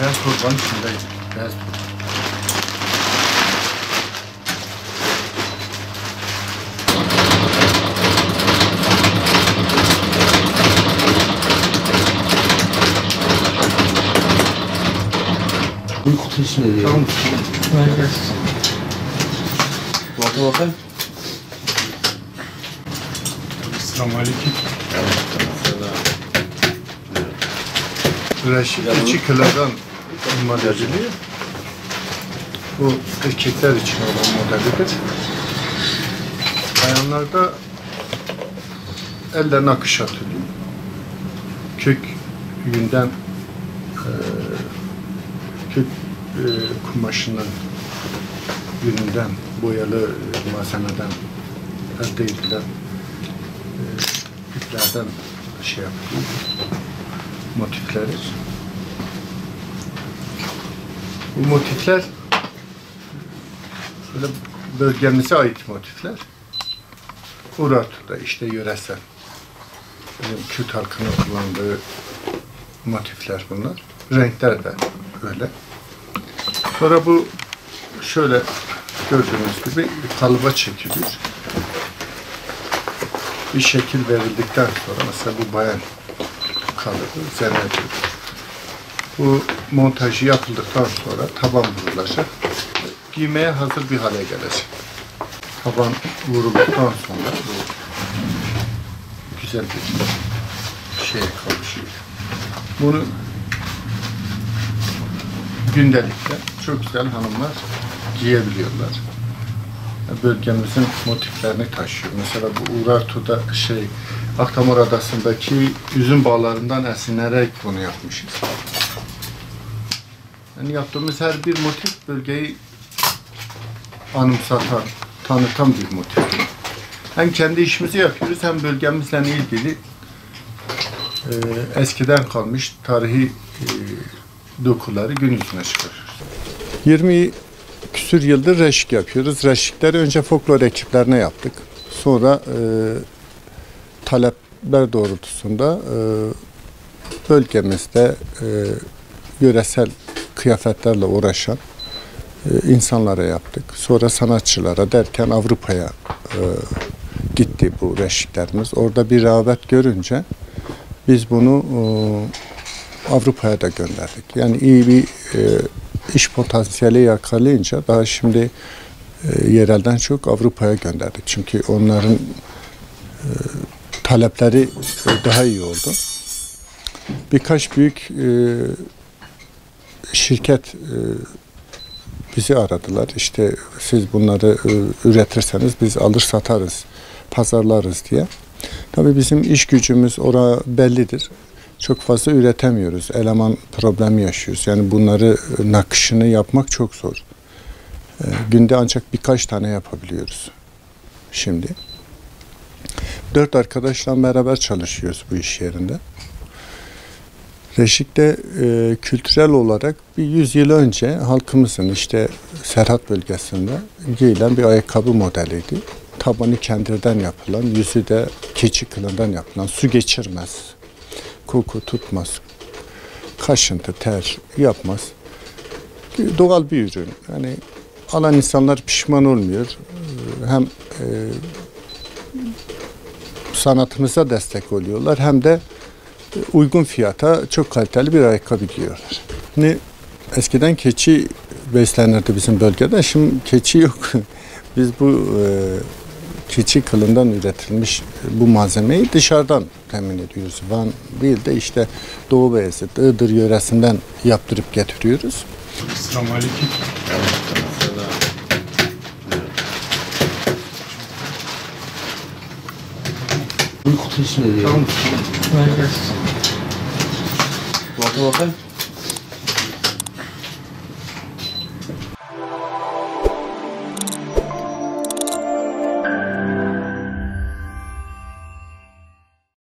Beyaz torbanın içindeydi. Beyaz torba. Bu kutu içinde diyor. Tamam. Bakın bakayım. Selamünaleyküm. Reşit 2 kilodan imal ediliyor. Bu erkekler için olan modelidir. Bayanlarda elle nakış atılıyor. Kök yünden kök kumaşının yününden, boyalı malzemeden elde edilen iplerden şey yapılıyor. Motifleri. Bu motifler böyle bölgemize ait motifler. Urartu'da işte yöresel. Bizim Kürt halkının kullandığı motifler bunlar. Renkler de öyle. Sonra bu şöyle gördüğünüz gibi kalıba çekiliyor. Bir şekil verildikten sonra mesela bu bayan kalıbı, zeneci. Bu montajı yapıldıktan sonra taban vurulacak. Giymeye hazır bir hale gelecek. Taban vurulduktan sonra bu güzel bir şeye kavuşuyor. Bunu gündelikte çok güzel hanımlar giyebiliyorlar. Bölgemizin motiflerini taşıyor. Mesela bu Urartu'da Akdamar Adası'ndaki üzüm bağlarından esinlenerek bunu yapmışız. Yani yaptığımız her bir motif bölgeyi anımsatan, tanıtan bir motif. Hem kendi işimizi yapıyoruz hem bölgemizle ilgili eskiden kalmış tarihi dokuları gün yüzüne çıkarıyoruz. 20 küsür yıldır reşik yapıyoruz. Reşikleri önce folklor ekiplerine yaptık. Sonra talepler doğrultusunda bölgemizde yöresel kıyafetlerle uğraşan insanlara yaptık. Sonra sanatçılara derken Avrupa'ya gitti bu reşiklerimiz. Orada bir rağbet görünce biz bunu Avrupa'ya da gönderdik. Yani iyi bir iş potansiyeli yakalayınca daha şimdi yerelden çok Avrupa'ya gönderdik. Çünkü onların talepleri daha iyi oldu. Birkaç büyük şirket bizi aradılar. İşte siz bunları üretirseniz biz alır satarız, pazarlarız diye. Tabii bizim iş gücümüz bellidir. Çok fazla üretemiyoruz. Eleman problemi yaşıyoruz. Yani bunları nakışını yapmak çok zor. Günde ancak birkaç tane yapabiliyoruz şimdi. 4 arkadaşla beraber çalışıyoruz bu iş yerinde. Reşik'te kültürel olarak bir 100 yıl önce halkımızın işte Serhat bölgesinde giyilen bir ayakkabı modeliydi. Tabanı kendirden yapılan, yüzü de keçi kılından yapılan, su geçirmez, koku tutmaz, kaşıntı, ter yapmaz. Doğal bir ürün. Yani alan insanlar pişman olmuyor. Hem sanatımıza destek oluyorlar hem de uygun fiyata çok kaliteli bir ayakkabı giyiyorlar. Şimdi eskiden keçi beslenirdi bizim bölgede. Şimdi keçi yok. Biz bu keçi kılından üretilmiş bu malzemeyi dışarıdan temin ediyoruz. Van değil de işte Doğu Beyazıt, Iğdır yöresinden yaptırıp getiriyoruz. Selamünaleyküm. Bu kutu içinde diyor. Tamam. Bakın bakayım.